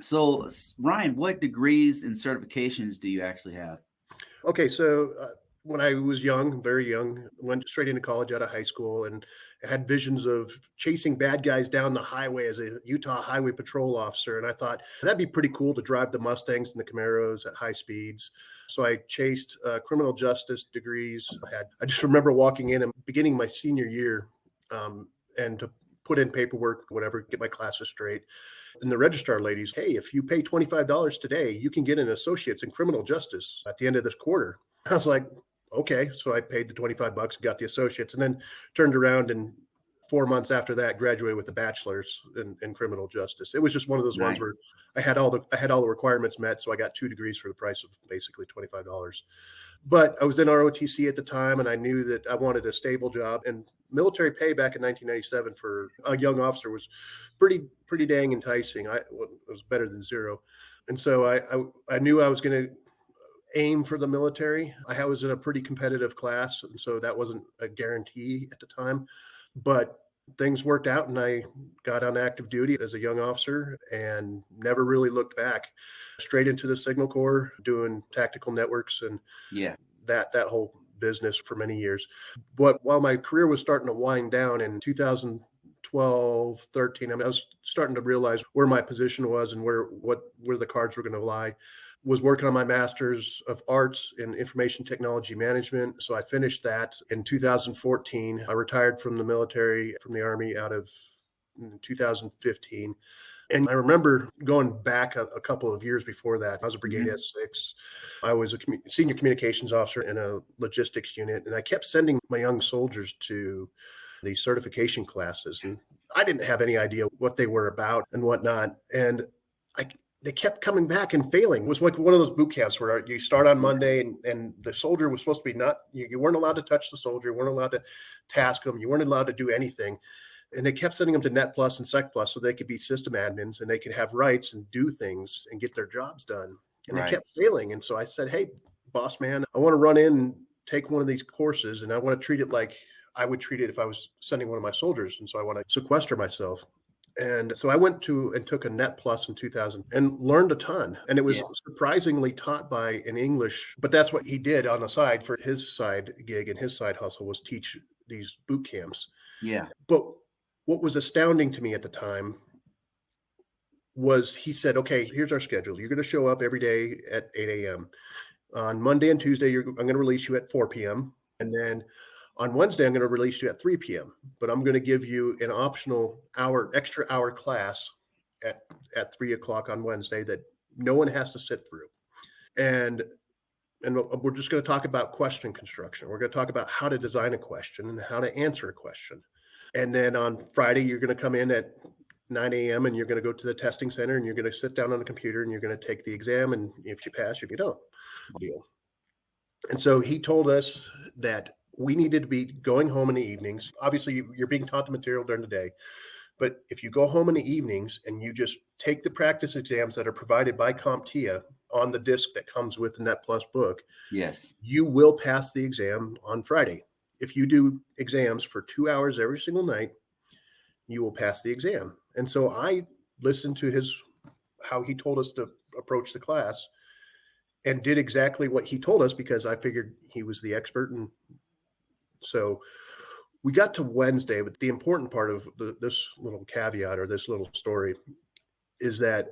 So, Ryan, what degrees and certifications do you actually have? Okay, so when I was young, very young, went straight into college out of high school and had visions of chasing bad guys down the highway as a Utah Highway Patrol officer. And I thought that'd be pretty cool to drive the Mustangs and the Camaros at high speeds. So I chased criminal justice degrees. I just remember walking in and beginning my senior year and to put in paperwork, whatever, get my classes straight. And the registrar ladies, hey, if you pay $25 today, you can get an associate's in criminal justice at the end of this quarter. I was like, okay. So I paid the $25 and got the associates, and then turned around and 4 months after that graduated with a bachelor's in criminal justice. It was just one of those ones where Nice. I had all the requirements met. So I got 2 degrees for the price of basically $25. But I was in ROTC at the time, and I knew that I wanted a stable job. And military pay back in 1997 for a young officer was pretty dang enticing. It was better than zero, and so I knew I was going to aim for the military. I was in a pretty competitive class, and so that wasn't a guarantee at the time. But things worked out, and I got on active duty as a young officer and never really looked back. Straight into the Signal Corps, doing tactical networks and Yeah. that whole business for many years. But while my career was starting to wind down in 2012, 13, I was starting to realize where my position was and where the cards were going to lie. Was working on my master's of arts in information technology management. So I finished that in 2014. I retired from the military, from the Army out of 2015. And I remember going back a couple of years before that. I was a Brigade Hmm. S6. I was a senior communications officer in a logistics unit, and I kept sending my young soldiers to these certification classes. And I didn't have any idea what they were about and whatnot. And I, they kept coming back and failing. It was like one of those boot camps where you start on Yeah. Monday, and the soldier was supposed to be not, you weren't allowed to touch the soldier, you weren't allowed to task them, you weren't allowed to do anything. And they kept sending them to Net Plus and Sec Plus so they could be system admins and they could have rights and do things and get their jobs done. And they Right. kept failing. And so I said, hey, boss man, I want to run in and take one of these courses, and I want to treat it like I would treat it if I was sending one of my soldiers. And so I want to sequester myself. And so I went to and took a Net Plus in 2000 and learned a ton. And it Yeah. was surprisingly taught by an English, but that's what he did on the side for his side gig and his side hustle was teach these boot camps. Yeah. But what was astounding to me at the time was he said, okay, here's our schedule. You're going to show up every day at 8 a.m. On Monday and Tuesday, I'm going to release you at 4 p.m. And then on Wednesday, I'm going to release you at 3 p.m. But I'm going to give you an optional extra hour class at, at 3 o'clock on Wednesday that no one has to sit through. And we're just going to talk about question construction. We're going to talk about how to design a question and how to answer a question. And then on Friday, you're going to come in at 9 a.m. and you're going to go to the testing center and you're going to sit down on the computer and you're going to take the exam. And if you pass, if you don't, deal. And so he told us that we needed to be going home in the evenings. Obviously, you're being taught the material during the day. But if you go home in the evenings and you just take the practice exams that are provided by CompTIA on the disc that comes with the Net Plus book, Yes. you will pass the exam on Friday. If you do exams for 2 hours every single night, you will pass the exam. And so I listened to how he told us to approach the class and did exactly what he told us because I figured he was the expert. And so we got to Wednesday, but the important part of this little caveat or this little story is that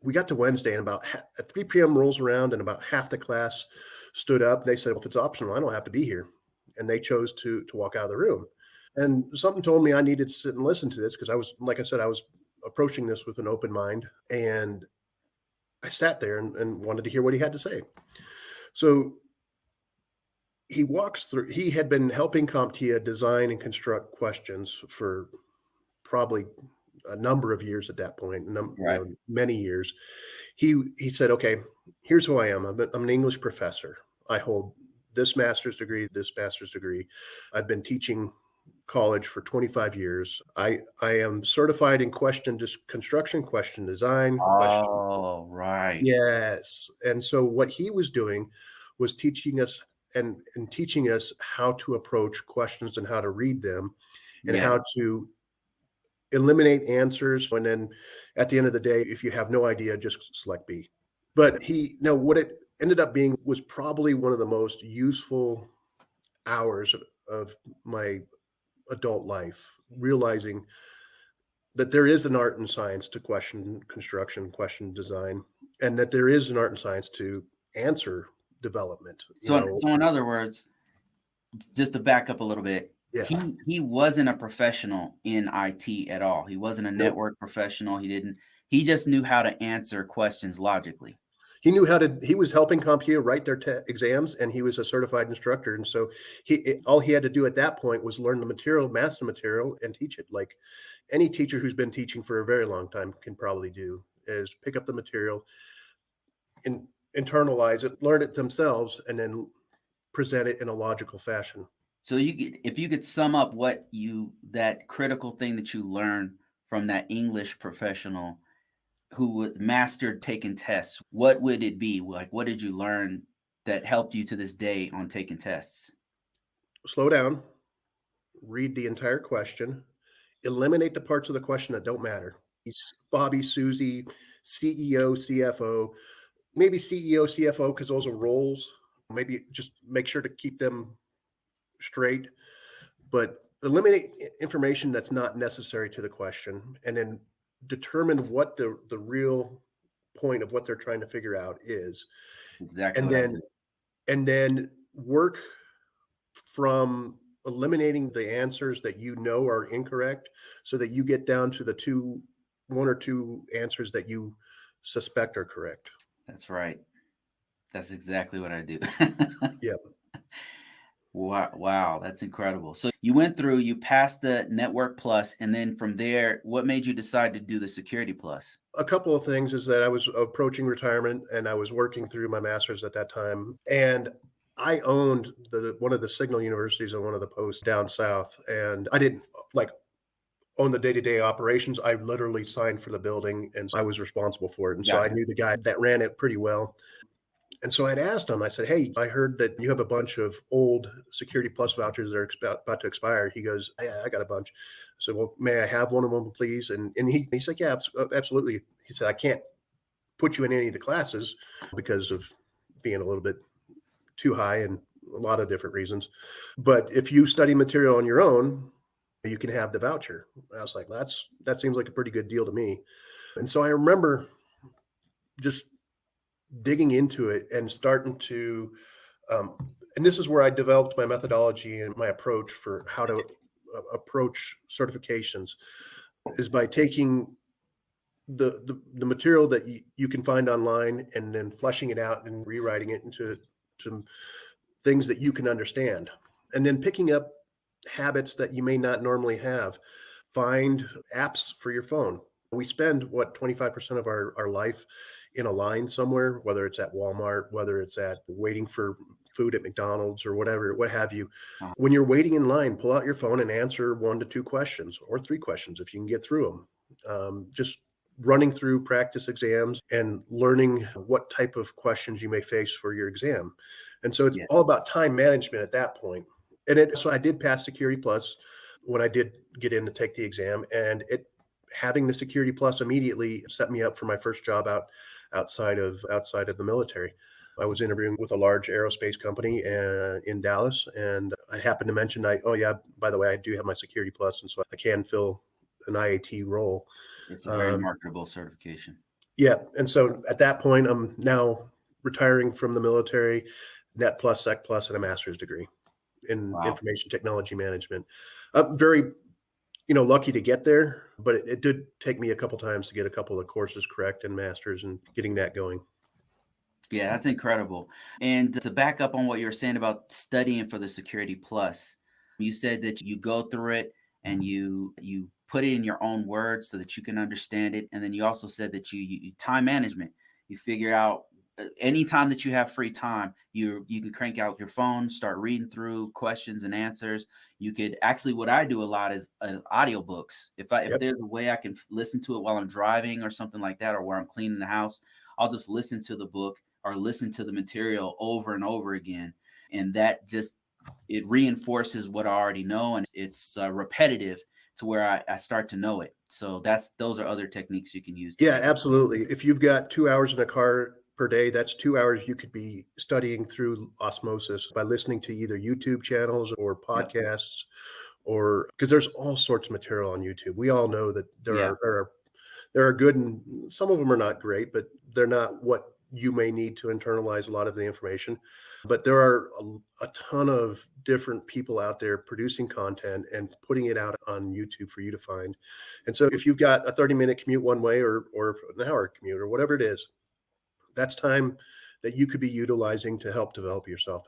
we got to Wednesday and about at 3 p.m. rolls around and about half the class stood up. They said, well, if it's optional, I don't have to be here. And they chose to walk out of the room. And something told me I needed to sit and listen to this because like I said, I was approaching this with an open mind. And I sat there and wanted to hear what he had to say. So he had been helping CompTIA design and construct questions for probably a number of years at that point, Right. many years. He said, okay, here's who I am. I'm an English professor. I hold this master's degree, this master's degree. I've been teaching college for 25 years. I am certified in construction, question design, question. Oh, right. Yes. And so what he was doing was teaching us and teaching us how to approach questions and how to read them and Yeah. how to eliminate answers. And then at the end of the day, if you have no idea, just select B. But what it ended up being was probably one of the most useful hours of my adult life, realizing that there is an art and science to question construction, question design, and that there is an art and science to answer development. So in other words, just to back up a little bit, Yeah. he wasn't a professional in IT at all. He wasn't a Nope. network professional. He just knew how to answer questions logically. He was helping CompTIA write their exams, and he was a certified instructor. And so all he had to do at that point was learn the material, master the material, and teach it. Like any teacher who's been teaching for a very long time can probably do, is pick up the material and internalize it, learn it themselves, and then present it in a logical fashion. So if you could sum up that critical thing that you learned from that English professional who mastered taking tests, what would it be? Like, what did you learn that helped you to this day on taking tests? Slow down, read the entire question, eliminate the parts of the question that don't matter. Bobby, Susie, CEO, CFO, maybe CEO, CFO, because those are roles. Maybe just make sure to keep them straight, but eliminate information that's not necessary to the question, and then determine what the real point of what they're trying to figure out is, That's exactly and what I then did. work from eliminating the answers that you know are incorrect, so that you get down to one or two answers that you suspect are correct. That's right. That's exactly what I do. Yeah. Wow, that's incredible. So you passed the Network Plus, and then from there, what made you decide to do the Security Plus? A couple of things is that I was approaching retirement, and I was working through my master's at that time, and I owned one of the signal universities on one of the posts down south, and I didn't like own the day-to-day operations. I literally signed for the building, and I was responsible for it. And so I Gotcha. knew the guy that ran it pretty well. And so I'd asked him, I said, "Hey, I heard that you have a bunch of old Security Plus vouchers that are about to expire." He goes, "Yeah, I got a bunch." I said, "Well, may I have one of them, please?" And he's like, "Yeah, absolutely." He said, "I can't put you in any of the classes because of being a little bit too high and a lot of different reasons. But if you study material on your own, you can have the voucher." I was like, that seems like a pretty good deal to me. And so I remember just digging into it and starting to, and this is where I developed my methodology and my approach for how to approach certifications, is by taking the material that you can find online and then fleshing it out and rewriting it into some things that you can understand, and then picking up habits that you may not normally have. Find apps for your phone. We spend 25% of our life in a line somewhere, whether it's at Walmart, whether it's at waiting for food at McDonald's or whatever, what have you. Uh, When you're waiting in line, pull out your phone and answer 1 to 2 questions or 3 questions if you can get through them. Just running through practice exams and learning what type of questions you may face for your exam. And so it's yeah, all about time management at that point. So I did pass Security Plus when I did get in to take the exam, and having the Security Plus immediately set me up for my first job outside of the military. I was interviewing with a large aerospace company in Dallas, and I happened to mention, oh yeah, by the way, I do have my Security Plus, and so I can fill an IAT role. it's a very Um, marketable certification. yeah, and so at that point, I'm now retiring from the military, Net Plus, Sec Plus, and a master's degree in Wow. information technology management. I'm very, lucky to get there, but it did take me a couple times to get a couple of courses correct and masters and getting that going. Yeah, that's incredible. And to back up on what you were saying about studying for the Security Plus, you said that you go through it and you put it in your own words so that you can understand it. And then you also said that you time management. You figure out anytime that you have free time, you can crank out your phone, start reading through questions and answers. You could actually, what I do a lot is audiobooks. If Yep. there's a way I can listen to it while I'm driving or something like that, or where I'm cleaning the house, I'll just listen to the book or listen to the material over and over again. And that just, it reinforces what I already know. And it's repetitive. to where I start to know it. So those are other techniques you can use to Yeah, take it. absolutely. If you've got 2 hours in a car per day, that's 2 hours you could be studying through osmosis by listening to either YouTube channels or Yep. podcasts, or because there's all sorts of material on YouTube. We all know that Yeah. there are good, and some of them are not great, but they're not what you may need to internalize a lot of the information. But there are a ton of different people out there producing content and putting it out on YouTube for you to find. And so if you've got a 30-minute commute one way, or an hour commute or whatever it is, that's time that you could be utilizing to help develop yourself.